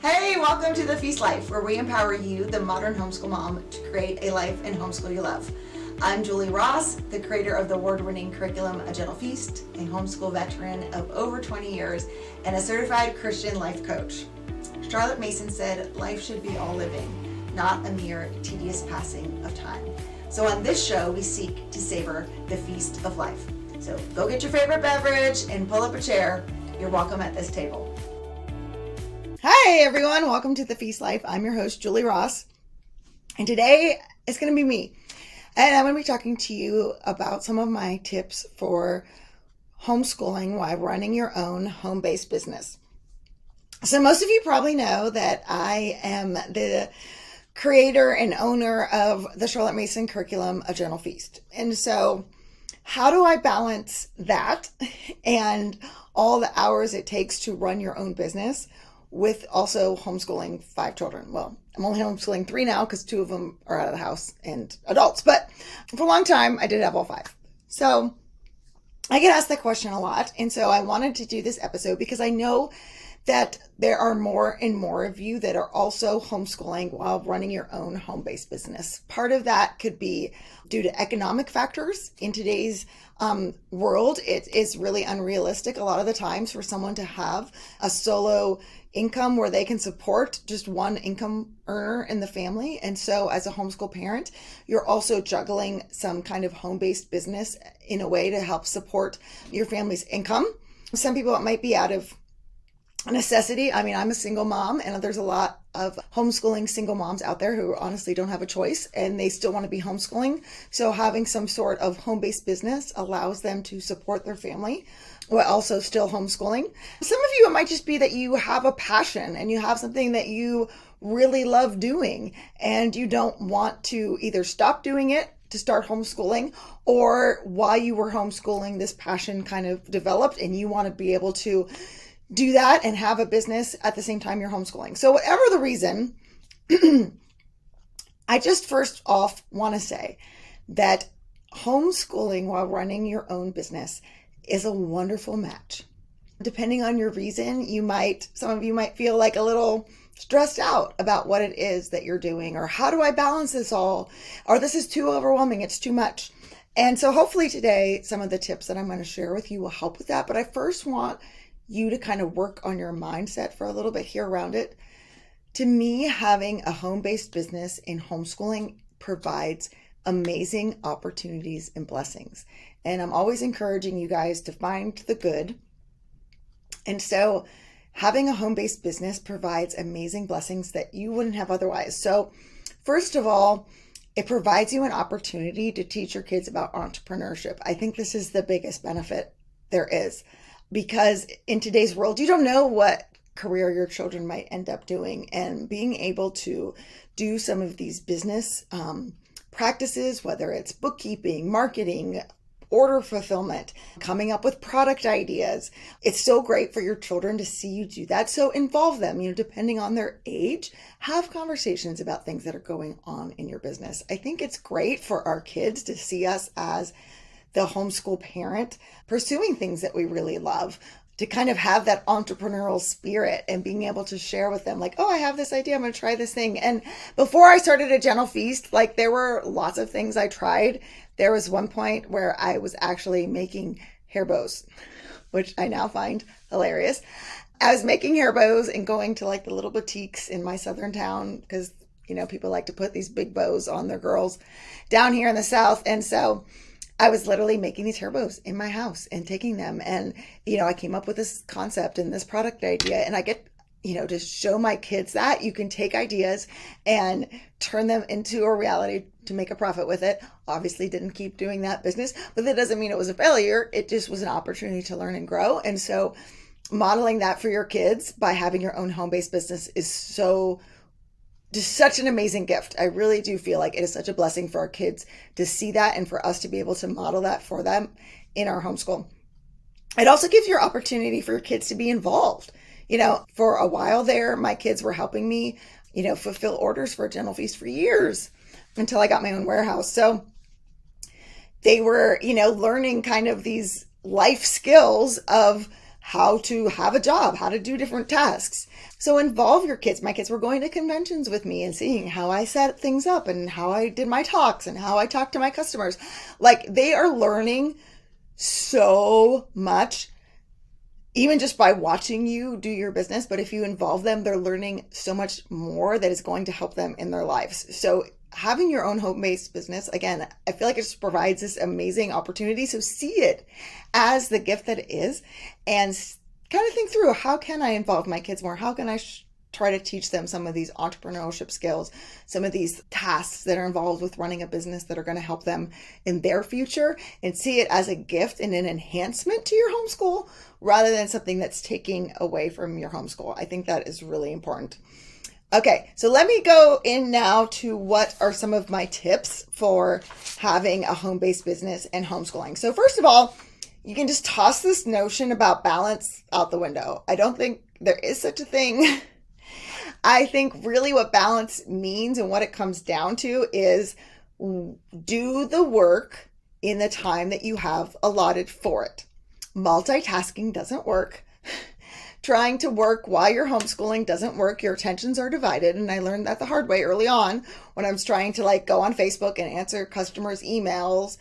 Hey, welcome to The Feast Life, where we empower you, the modern homeschool mom, to create a life and homeschool you love. I'm Julie Ross, the creator of the award-winning curriculum, A Gentle Feast, a homeschool veteran of over 20 years, and a certified Christian life coach. Charlotte Mason said, life should be all living, not a mere tedious passing of time. So on this show, we seek to savor the feast of life. So go get your favorite beverage and pull up a chair. You're welcome at this table. Hi, everyone. Welcome to The Feast Life. I'm your host, Julie Ross. And today it's going to be me. And I'm going to be talking to you about some of my tips for homeschooling while running your own home-based business. So most of you probably know that I am the creator and owner of the Charlotte Mason curriculum, A Gentle Feast. And so how do I balance that and all the hours it takes to run your own business with also homeschooling 5 children? Well, I'm only homeschooling 3 now because 2 of them are out of the house and adults. But for a long time, I did have all 5. So I get asked that question a lot. And so I wanted to do this episode because I know that there are more and more of you that are also homeschooling while running your own home-based business. Part of that could be due to economic factors. In today's world, it is really unrealistic a lot of the times for someone to have a solo income where they can support just one income earner in the family. And so as a homeschool parent, you're also juggling some kind of home-based business in a way to help support your family's income. Some people, it might be out of necessity. I mean, I'm a single mom, and there's a lot of homeschooling single moms out there who honestly don't have a choice and they still want to be homeschooling. So having some sort of home-based business allows them to support their family while also still homeschooling. Some of you, it might just be that you have a passion and you have something that you really love doing and you don't want to either stop doing it to start homeschooling, or while you were homeschooling, this passion kind of developed and you want to be able to do that and have a business at the same time you're homeschooling. So whatever the reason, I just first off want to say that homeschooling while running your own business is a wonderful match. Depending on your reason, some of you might feel like a little stressed out about what it is that you're doing, or how do I balance this all? Or this is too overwhelming, it's too much. And so hopefully today, some of the tips that I'm going to share with you will help with that. But I first want you to kind of work on your mindset for a little bit here around it. To me, having a home-based business in homeschooling provides amazing opportunities and blessings. And I'm always encouraging you guys to find the good. And so having a home-based business provides amazing blessings that you wouldn't have otherwise. So first of all, it provides you an opportunity to teach your kids about entrepreneurship. I think this is the biggest benefit there is, because in today's world, you don't know what career your children might end up doing. And being able to do some of these business practices, whether it's bookkeeping, marketing, order fulfillment, coming up with product ideas, it's so great for your children to see you do that. So involve them, depending on their age, have conversations about things that are going on in your business. I think it's great for our kids to see us as the homeschool parent pursuing things that we really love, to kind of have that entrepreneurial spirit and being able to share with them, like, oh, I have this idea, I'm going to try this thing. And before I started A Gentle Feast, there were lots of things I tried. There was one point where I was actually making hair bows, which I now find hilarious. I was making hair bows and going to the little boutiques in my southern town because, people like to put these big bows on their girls down here in the South. And so I was literally making these hair bows in my house and taking them. And, I came up with this concept and this product idea, and I get, to show my kids that you can take ideas and turn them into a reality to make a profit with it. Obviously didn't keep doing that business, but that doesn't mean it was a failure. It just was an opportunity to learn and grow. And so modeling that for your kids by having your own home-based business is just such an amazing gift. I really do feel like it is such a blessing for our kids to see that and for us to be able to model that for them in our homeschool. It also gives you an opportunity for your kids to be involved. For a while there, my kids were helping me, fulfill orders for A Gentle Feast for years until I got my own warehouse. So they were, learning kind of these life skills of how to have a job, how to do different tasks. So involve your kids. My kids were going to conventions with me and seeing how I set things up and how I did my talks and how I talk to my customers. Like, they are learning so much, even just by watching you do your business. But if you involve them, they're learning so much more that is going to help them in their lives. So having your own home-based business, again, I feel like it just provides this amazing opportunity. So see it as the gift that it is, and kind of think through, how can I involve my kids more? How can I try to teach them some of these entrepreneurship skills, some of these tasks that are involved with running a business that are going to help them in their future, and see it as a gift and an enhancement to your homeschool rather than something that's taking away from your homeschool. I think that is really important. Okay, so let me go in now to what are some of my tips for having a home-based business and homeschooling. So first of all, you can just toss this notion about balance out the window. I don't think there is such a thing. I think really what balance means and what it comes down to is do the work in the time that you have allotted for it. Multitasking doesn't work. Trying to work while you're homeschooling doesn't work. Your attentions are divided. And I learned that the hard way early on when I was trying to go on Facebook and answer customers' emails,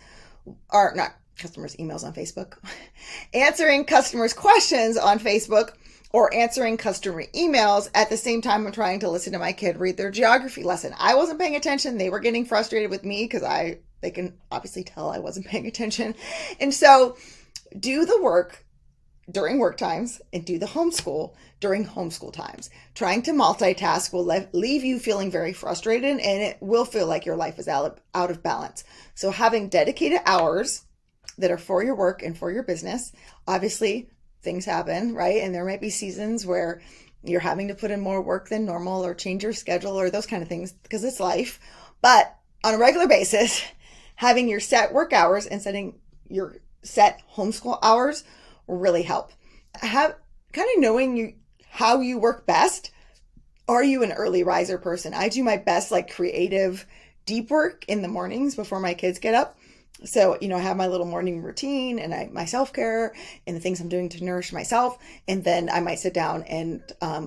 or not customers' emails on Facebook, answering customers' questions on Facebook, or answering customer emails at the same time I'm trying to listen to my kid read their geography lesson. I wasn't paying attention. They were getting frustrated with me because they can obviously tell I wasn't paying attention. And so do the work during work times and do the homeschool during homeschool times. Trying to multitask will leave you feeling very frustrated, and it will feel like your life is out of balance. So having dedicated hours that are for your work and for your business, obviously things happen, right? And there might be seasons where you're having to put in more work than normal or change your schedule or those kind of things because it's life. But on a regular basis, having your set work hours and setting your set homeschool hours will really help. Kind of knowing how you work best. Are you an early riser person? I do my best creative deep work in the mornings before my kids get up. So, I have my little morning routine and my self-care and the things I'm doing to nourish myself. And then I might sit down and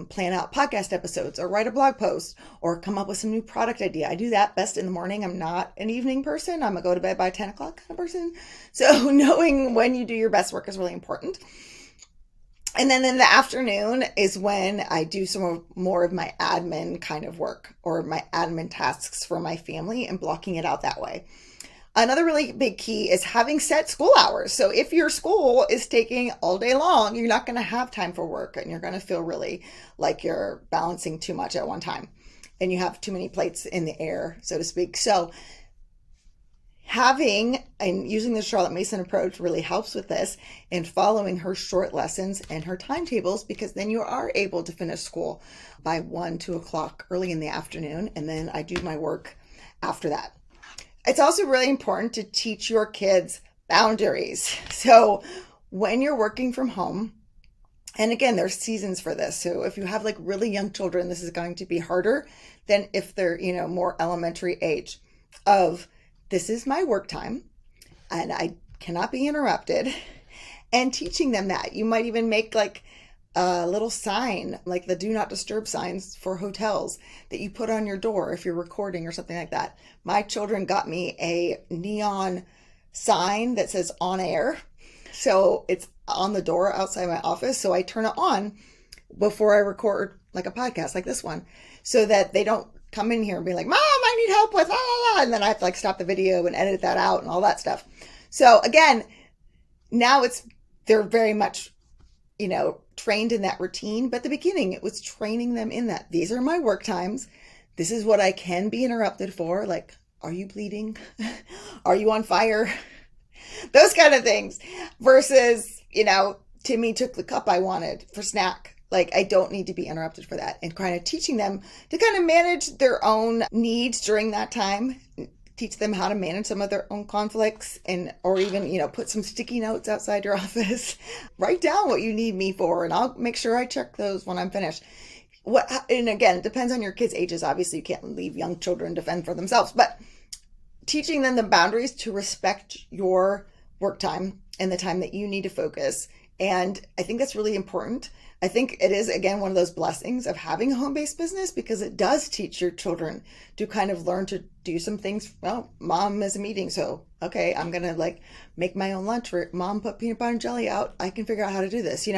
plan out podcast episodes or write a blog post or come up with some new product idea. I do that best in the morning. I'm not an evening person. I'm a go to bed by 10 o'clock kind of person. So knowing when you do your best work is really important. And then in the afternoon is when I do some more of my admin kind of work or my admin tasks for my family and blocking it out that way. Another really big key is having set school hours. So if your school is taking all day long, you're not going to have time for work and you're going to feel really like you're balancing too much at one time and you have too many plates in the air, so to speak. So having and using the Charlotte Mason approach really helps with this, and following her short lessons and her timetables, because then you are able to finish school by 1, 2 o'clock early in the afternoon. And then I do my work after that. It's also really important to teach your kids boundaries. So when you're working from home, and again, there's seasons for this. So if you have really young children, this is going to be harder than if they're, more elementary age of this is my work time and I cannot be interrupted, and teaching them that. You might even make a little sign, like the do not disturb signs for hotels that you put on your door if you're recording or something like that. My children got me a neon sign that says on air. So it's on the door outside my office. So I turn it on before I record a podcast like this one, so that they don't come in here and be like, Mom, I need help with la la la. And then I have to stop the video and edit that out and all that stuff. So again, now they're very much, trained in that routine. But at the beginning, it was training them in that. These are my work times. This is what I can be interrupted for. Are you bleeding? Are you on fire? Those kind of things. Versus, Timmy took the cup I wanted for snack. I don't need to be interrupted for that. And kind of teaching them to kind of manage their own needs during that time. Teach them how to manage some of their own conflicts, or even, put some sticky notes outside your office. Write down what you need me for, and I'll make sure I check those when I'm finished. And again, it depends on your kids' ages. Obviously, you can't leave young children to fend for themselves, but teaching them the boundaries to respect your work time and the time that you need to focus And I think that's really important. I think it is, again, one of those blessings of having a home-based business, because it does teach your children to kind of learn to do some things. Well, mom is a meeting, so okay, I'm gonna like make my own lunch, or mom put peanut butter and jelly out, I can figure out how to do this.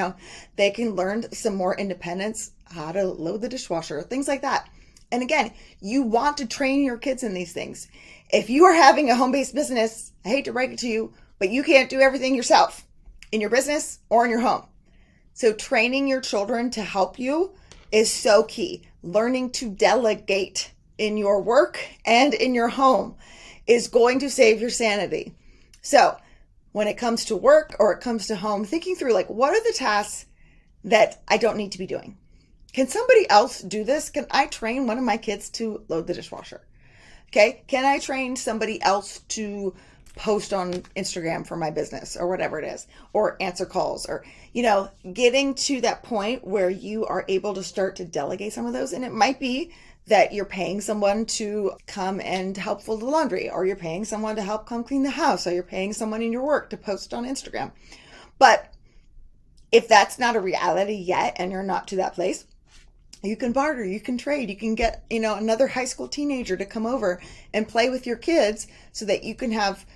They can learn some more independence, how to load the dishwasher, things like that. And again, you want to train your kids in these things. If you are having a home-based business, I hate to break it to you, but you can't do everything yourself in your business or in your home. So training your children to help you is so key. Learning to delegate in your work and in your home is going to save your sanity. So when it comes to work or it comes to home, thinking through like, what are the tasks that I don't need to be doing? Can somebody else do this? Can I train one of my kids to load the dishwasher? Okay. Can I train somebody else to post on Instagram for my business or whatever it is, or answer calls, or, getting to that point where you are able to start to delegate some of those. And it might be that you're paying someone to come and help fold the laundry, or you're paying someone to help come clean the house, or you're paying someone in your work to post on Instagram. But if that's not a reality yet, and you're not to that place, you can barter, you can trade, you can get, another high school teenager to come over and play with your kids so that you can have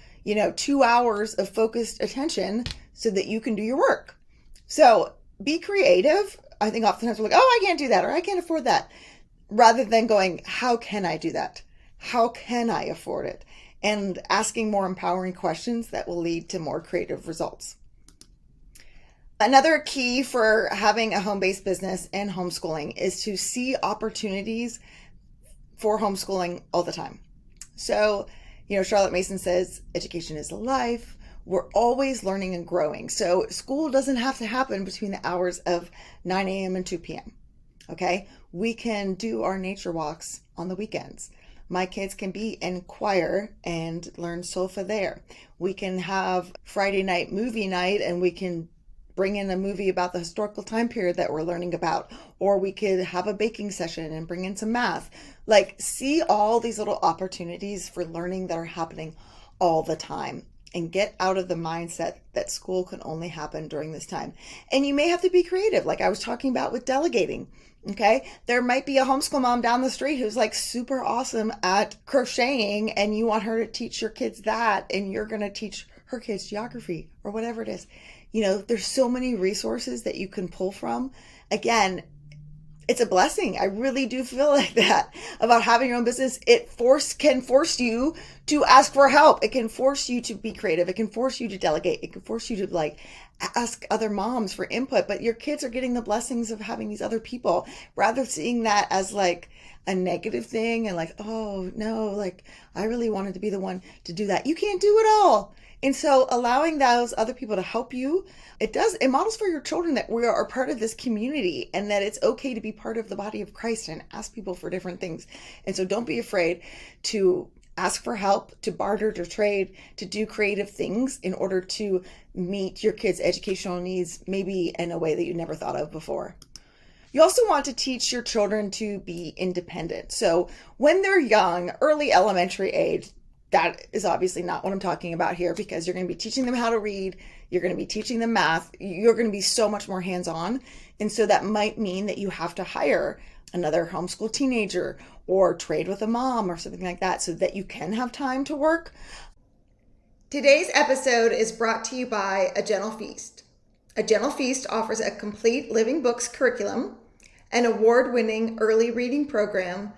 2 hours of focused attention so that you can do your work. So be creative. I think oftentimes we're like, oh, I can't do that, or I can't afford that, rather than going, how can I do that? How can I afford it? And asking more empowering questions that will lead to more creative results. Another key for having a home-based business and homeschooling is to see opportunities for homeschooling all the time. So, Charlotte Mason says, education is life. We're always learning and growing. So school doesn't have to happen between the hours of 9 a.m. and 2 p.m. Okay? We can do our nature walks on the weekends. My kids can be in choir and learn solfa there. We can have Friday night movie night, and we can bring in a movie about the historical time period that we're learning about. Or we could have a baking session and bring in some math. Like, see all these little opportunities for learning that are happening all the time, and get out of the mindset that school can only happen during this time. And you may have to be creative, like I was talking about with delegating. Okay, there might be a homeschool mom down the street who's like super awesome at crocheting, and you want her to teach your kids that, and you're going to teach her kids geography or whatever it is. There's so many resources that you can pull from. Again, it's a blessing. I really do feel like that about having your own business. It can force you to ask for help. It can force you to be creative. It can force you to delegate. It can force you to ask other moms for input. But your kids are getting the blessings of having these other people, rather than seeing that as like a negative thing and like, oh no, I really wanted to be the one to do that. You can't do it all. And so allowing those other people to help you, it models for your children that we are part of this community, and that it's okay to be part of the body of Christ and ask people for different things. And so don't be afraid to ask for help, to barter, to trade, to do creative things in order to meet your kids' educational needs, maybe in a way that you never thought of before. You also want to teach your children to be independent. So when they're young, early elementary age, that is obviously not what I'm talking about here, because you're going to be teaching them how to read. You're going to be teaching them math. You're going to be so much more hands-on. And so that might mean that you have to hire another homeschool teenager or trade with a mom or something like that so that you can have time to work. Today's episode is brought to you by A Gentle Feast. A Gentle Feast offers a complete living books curriculum, an award-winning early reading program,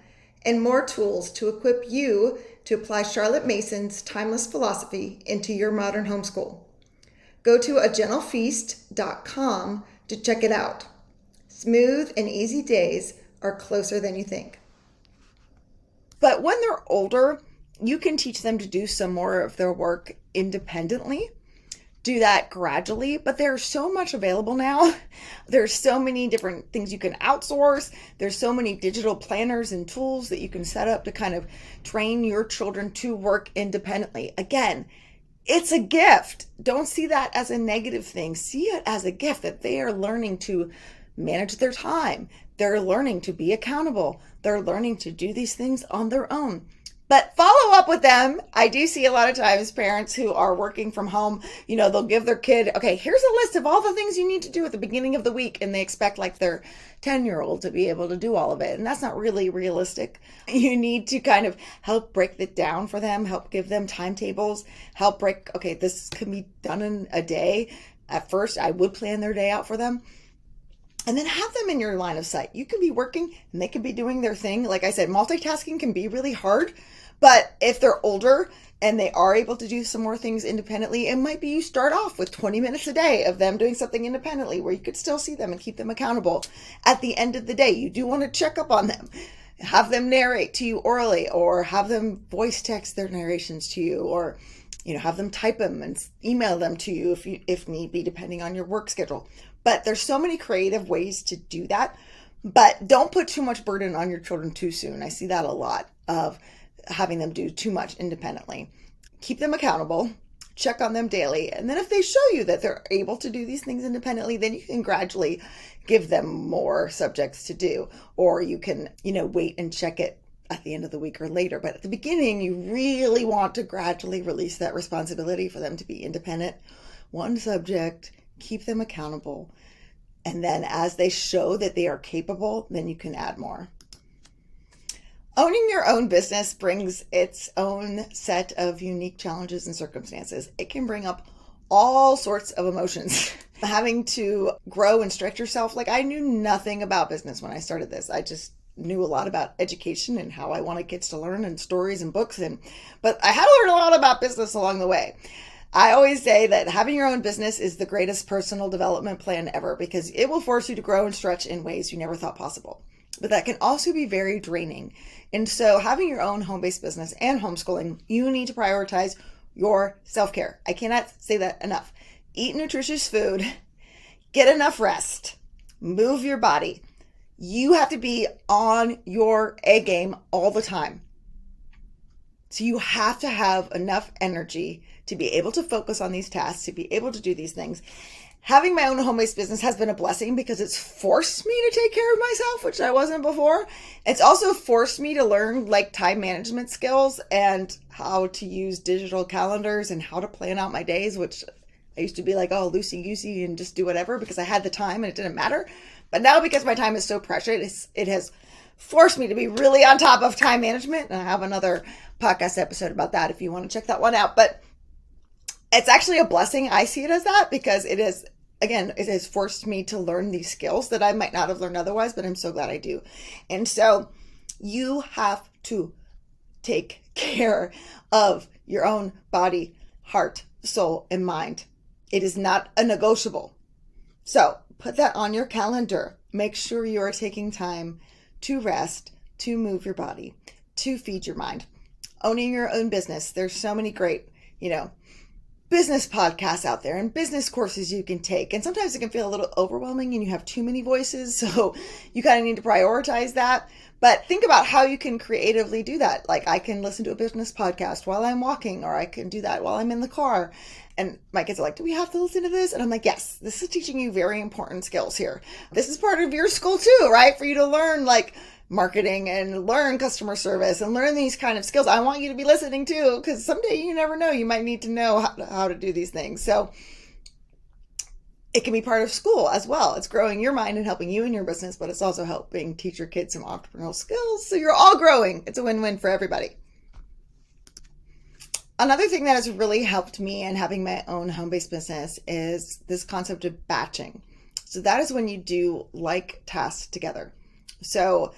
and more tools to equip you to apply Charlotte Mason's timeless philosophy into your modern homeschool. Go to agentlefeast.com to check it out. Smooth and easy days are closer than you think. But when they're older, you can teach them to do some more of their work independently. Do that gradually, but there's so much available now. There's so many different things you can outsource. There's so many digital planners and tools that you can set up to kind of train your children to work independently. Again, it's a gift. Don't see that as a negative thing. See it as a gift that they are learning to manage their time. They're learning to be accountable. They're learning to do these things on their own. But follow up with them. I do see a lot of times parents who are working from home, they'll give their kid, okay, here's a list of all the things you need to do at the beginning of the week. And they expect like their 10-year-old to be able to do all of it. And that's not really realistic. You need to kind of help break it down for them, help give them timetables, help break, okay, this can be done in a day. At first, I would plan their day out for them. And then have them in your line of sight. You could be working and they could be doing their thing. Like I said, multitasking can be really hard. But if they're older and they are able to do some more things independently, it might be you start off with 20 minutes a day of them doing something independently where you could still see them and keep them accountable. At the end of the day, you do want to check up on them. Have them narrate to you orally, or have them voice text their narrations to you, or have them type them and email them to you if need be, depending on your work schedule. But there's so many creative ways to do that. But don't put too much burden on your children too soon. I see that a lot of having them do too much independently. Keep them accountable, check on them daily. And then if they show you that they're able to do these things independently, then you can gradually give them more subjects to do. Or you can, wait and check it at the end of the week or later. But at the beginning, you really want to gradually release that responsibility for them to be independent. One subject, keep them accountable. And then as they show that they are capable, then you can add more. Owning your own business brings its own set of unique challenges and circumstances. It can bring up all sorts of emotions. Having to grow and stretch yourself. Like, I knew nothing about business when I started this. I just knew a lot about education and how I wanted kids to learn and stories and books. But I had to learn a lot about business along the way. I always say that having your own business is the greatest personal development plan ever, because it will force you to grow and stretch in ways you never thought possible. But that can also be very draining. And so having your own home-based business and homeschooling, you need to prioritize your self-care. I cannot say that enough. Eat nutritious food, get enough rest, move your body. You have to be on your A game all the time. So you have to have enough energy to be able to focus on these tasks, to be able to do these things. Having my own home-based business has been a blessing because it's forced me to take care of myself, which I wasn't before. It's also forced me to learn like time management skills and how to use digital calendars and how to plan out my days, which I used to be like, oh, loosey-goosey and just do whatever because I had the time and it didn't matter. But now because my time is so precious, it has forced me to be really on top of time management. And I have another podcast episode about that if you want to check that one out. But it's actually a blessing. I see it as that because it has forced me to learn these skills that I might not have learned otherwise, but I'm so glad I do. And so you have to take care of your own body, heart, soul, and mind. It is not a negotiable. So put that on your calendar. Make sure you are taking time to rest, to move your body, to feed your mind. Owning your own business. There's so many great, business podcasts out there and business courses you can take. And sometimes it can feel a little overwhelming and you have too many voices. So you kind of need to prioritize that. But think about how you can creatively do that. Like I can listen to a business podcast while I'm walking, or I can do that while I'm in the car. And my kids are like, do we have to listen to this? And I'm like, yes, this is teaching you very important skills here. This is part of your school too, right? For you to learn like marketing and learn customer service and learn these kind of skills. I want you to be listening too, because someday you never know, you might need to know how to do these things. So it can be part of school as well. It's growing your mind and helping you in your business, but it's also helping teach your kids some entrepreneurial skills. So you're all growing. It's a win-win for everybody. Another thing that has really helped me in having my own home-based business is this concept of batching. So that is when you do like tasks together. So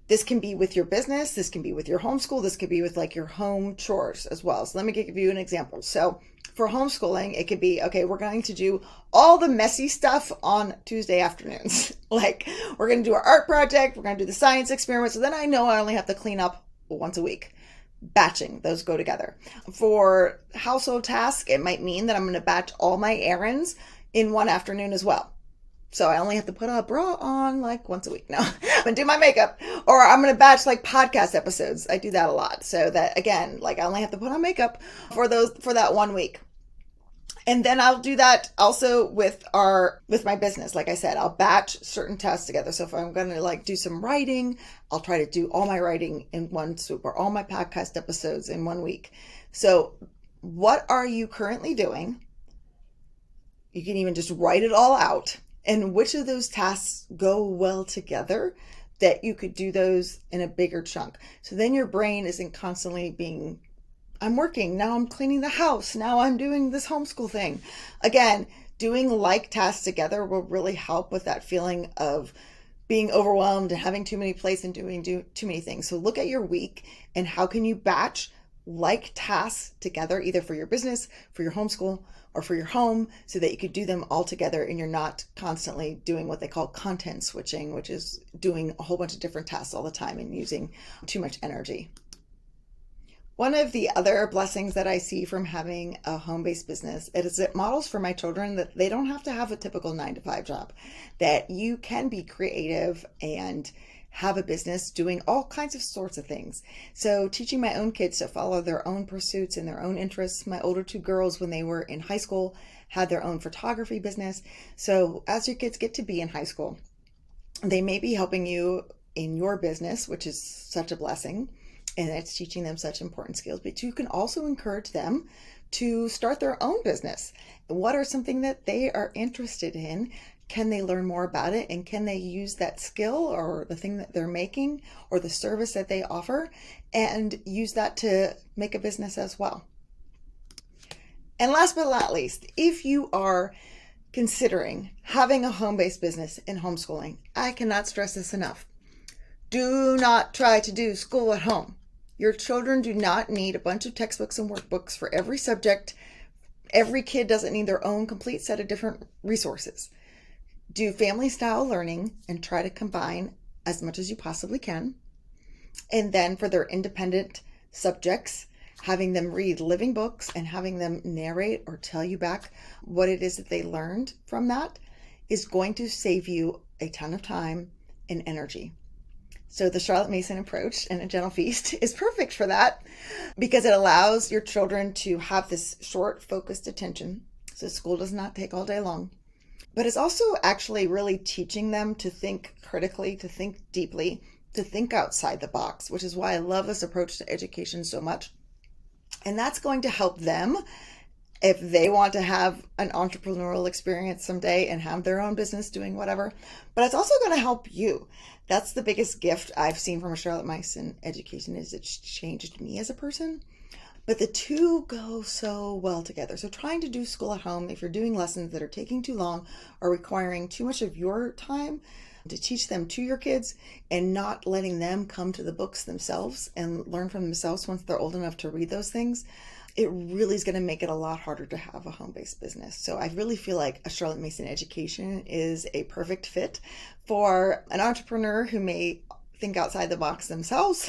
this can be with your business, this can be with your homeschool, this could be with like your home chores as well. So let me give you an example. So for homeschooling, it could be, okay, we're going to do all the messy stuff on Tuesday afternoons. Like we're going to do our art project, we're going to do the science experiment. So then I know I only have to clean up once a week. Batching, those go together. For household tasks, it might mean that I'm going to batch all my errands in one afternoon as well. So I only have to put a bra on like once a week. No, I'm going to do my makeup, or I'm going to batch like podcast episodes. I do that a lot. So that again, like I only have to put on makeup for that 1 week. And then I'll do that also with my business. Like I said, I'll batch certain tasks together. So if I'm going to like do some writing, I'll try to do all my writing in one swoop, or all my podcast episodes in 1 week. So what are you currently doing? You can even just write it all out. And which of those tasks go well together that you could do those in a bigger chunk. So then your brain isn't constantly being, I'm working, now I'm cleaning the house, now I'm doing this homeschool thing. Again, doing like tasks together will really help with that feeling of being overwhelmed and having too many plates and doing too many things. So look at your week and how can you batch like tasks together, either for your business, for your homeschool, or for your home, so that you could do them all together and you're not constantly doing what they call content switching, which is doing a whole bunch of different tasks all the time and using too much energy. One of the other blessings that I see from having a home-based business is it models for my children that they don't have to have a typical 9-to-5 job, that you can be creative and have a business doing all kinds of sorts of things. So teaching my own kids to follow their own pursuits and their own interests. My older two girls, when they were in high school, had their own photography business. So as your kids get to be in high school, they may be helping you in your business, which is such a blessing, and it's teaching them such important skills. But you can also encourage them to start their own business. What are something that they are interested in? Can they learn more about it? And can they use that skill or the thing that they're making or the service that they offer and use that to make a business as well? And last but not least, if you are considering having a home-based business in homeschooling, I cannot stress this enough. Do not try to do school at home. Your children do not need a bunch of textbooks and workbooks for every subject. Every kid doesn't need their own complete set of different resources. Do family style learning and try to combine as much as you possibly can. And then for their independent subjects, having them read living books and having them narrate or tell you back what it is that they learned from that is going to save you a ton of time and energy. So the Charlotte Mason approach and a gentle feast is perfect for that because it allows your children to have this short, focused attention. So school does not take all day long. But it's also actually really teaching them to think critically, to think deeply, to think outside the box, which is why I love this approach to education so much. And that's going to help them if they want to have an entrepreneurial experience someday and have their own business doing whatever. But it's also going to help you. That's the biggest gift I've seen from a Charlotte Mason education is it's changed me as a person. But the two go so well together. So trying to do school at home, if you're doing lessons that are taking too long or requiring too much of your time to teach them to your kids and not letting them come to the books themselves and learn from themselves once they're old enough to read those things, it really is going to make it a lot harder to have a home-based business. So I really feel like a Charlotte Mason education is a perfect fit for an entrepreneur who may think outside the box themselves,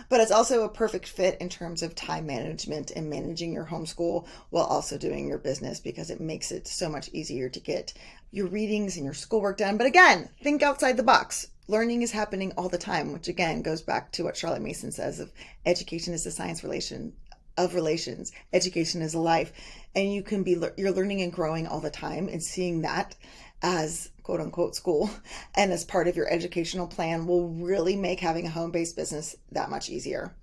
but it's also a perfect fit in terms of time management and managing your homeschool while also doing your business because it makes it so much easier to get your readings and your schoolwork done. But again, think outside the box. Learning is happening all the time, which again goes back to what Charlotte Mason says of education is the science of relations. Education is life, and you're learning and growing all the time, and seeing that as quote unquote school and as part of your educational plan will really make having a home-based business that much easier.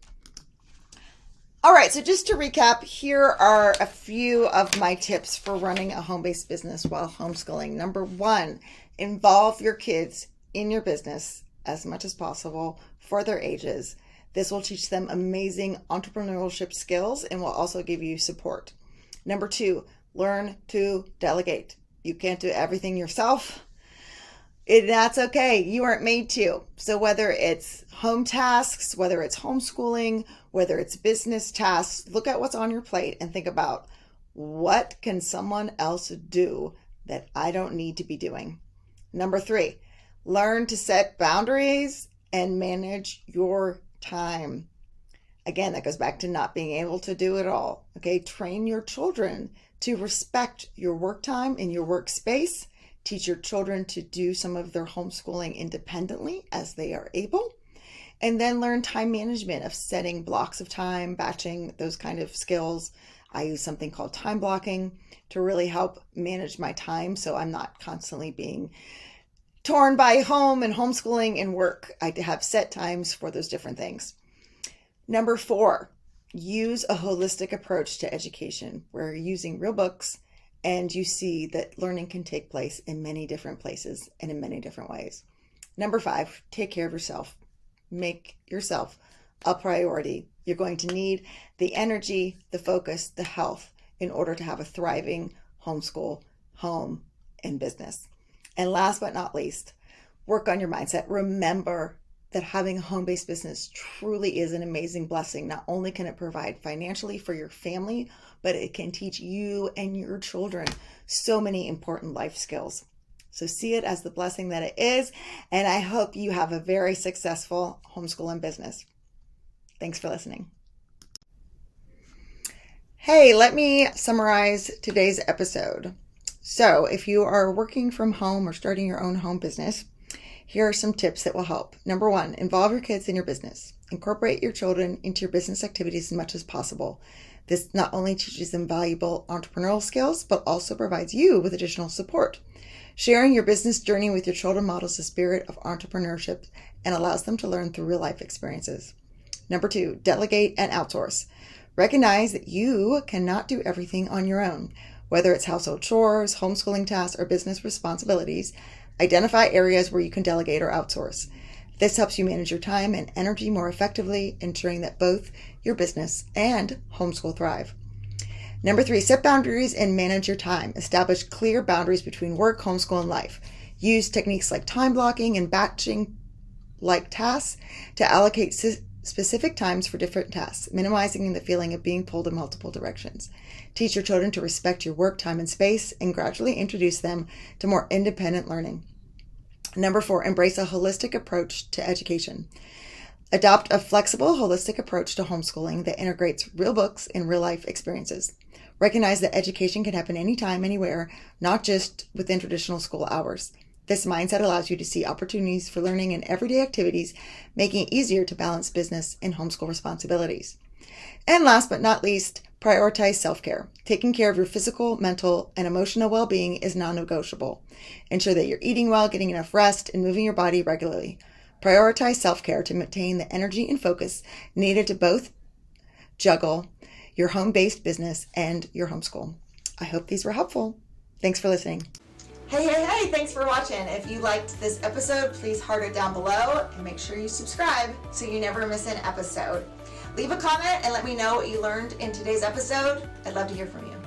All right, so just to recap, here are a few of my tips for running a home-based business while homeschooling. Number 1, involve your kids in your business as much as possible for their ages. This will teach them amazing entrepreneurship skills and will also give you support. Number 2, learn to delegate. You can't do everything yourself. That's okay. You aren't made to. So whether it's home tasks, whether it's homeschooling, whether it's business tasks, look at what's on your plate and think about what can someone else do that I don't need to be doing. Number 3, learn to set boundaries and manage your time. Again, that goes back to not being able to do it all. Okay, train your children to respect your work time and your workspace. Teach your children to do some of their homeschooling independently as they are able. And then learn time management of setting blocks of time, batching, those kind of skills. I use something called time blocking to really help manage my time so I'm not constantly being torn by home and homeschooling and work. I have set times for those different things. Number 4, use a holistic approach to education where you're using real books and you see that learning can take place in many different places and in many different ways. Number 5, take care of yourself. Make yourself a priority. You're going to need the energy, the focus, the health in order to have a thriving homeschool, home, and business. And last but not least, work on your mindset. Remember that having a home-based business truly is an amazing blessing. Not only can it provide financially for your family, but it can teach you and your children so many important life skills. So see it as the blessing that it is, and I hope you have a very successful homeschool and business. Thanks for listening. Hey, let me summarize today's episode. So if you are working from home or starting your own home business, here are some tips that will help. Number 1, involve your kids in your business. Incorporate your children into your business activities as much as possible. This not only teaches them valuable entrepreneurial skills, but also provides you with additional support. Sharing your business journey with your children models the spirit of entrepreneurship and allows them to learn through real life experiences. Number 2, delegate and outsource. Recognize that you cannot do everything on your own. Whether it's household chores, homeschooling tasks, or business responsibilities, identify areas where you can delegate or outsource. This helps you manage your time and energy more effectively, ensuring that both your business and homeschool thrive. Number 3, set boundaries and manage your time. Establish clear boundaries between work, homeschool, and life. Use techniques like time blocking and batching like tasks to allocate specific times for different tasks, minimizing the feeling of being pulled in multiple directions. Teach your children to respect your work, time, and space, and gradually introduce them to more independent learning. Number 4, embrace a holistic approach to education. Adopt a flexible, holistic approach to homeschooling that integrates real books and real-life experiences. Recognize that education can happen anytime, anywhere, not just within traditional school hours. This mindset allows you to see opportunities for learning in everyday activities, making it easier to balance business and homeschool responsibilities. And last but not least, prioritize self-care. Taking care of your physical, mental, and emotional well-being is non-negotiable. Ensure that you're eating well, getting enough rest, and moving your body regularly. Prioritize self-care to maintain the energy and focus needed to both juggle your home-based business and your homeschool. I hope these were helpful. Thanks for listening. Hey, thanks for watching. If you liked this episode, please heart it down below and make sure you subscribe so you never miss an episode. Leave a comment and let me know what you learned in today's episode. I'd love to hear from you.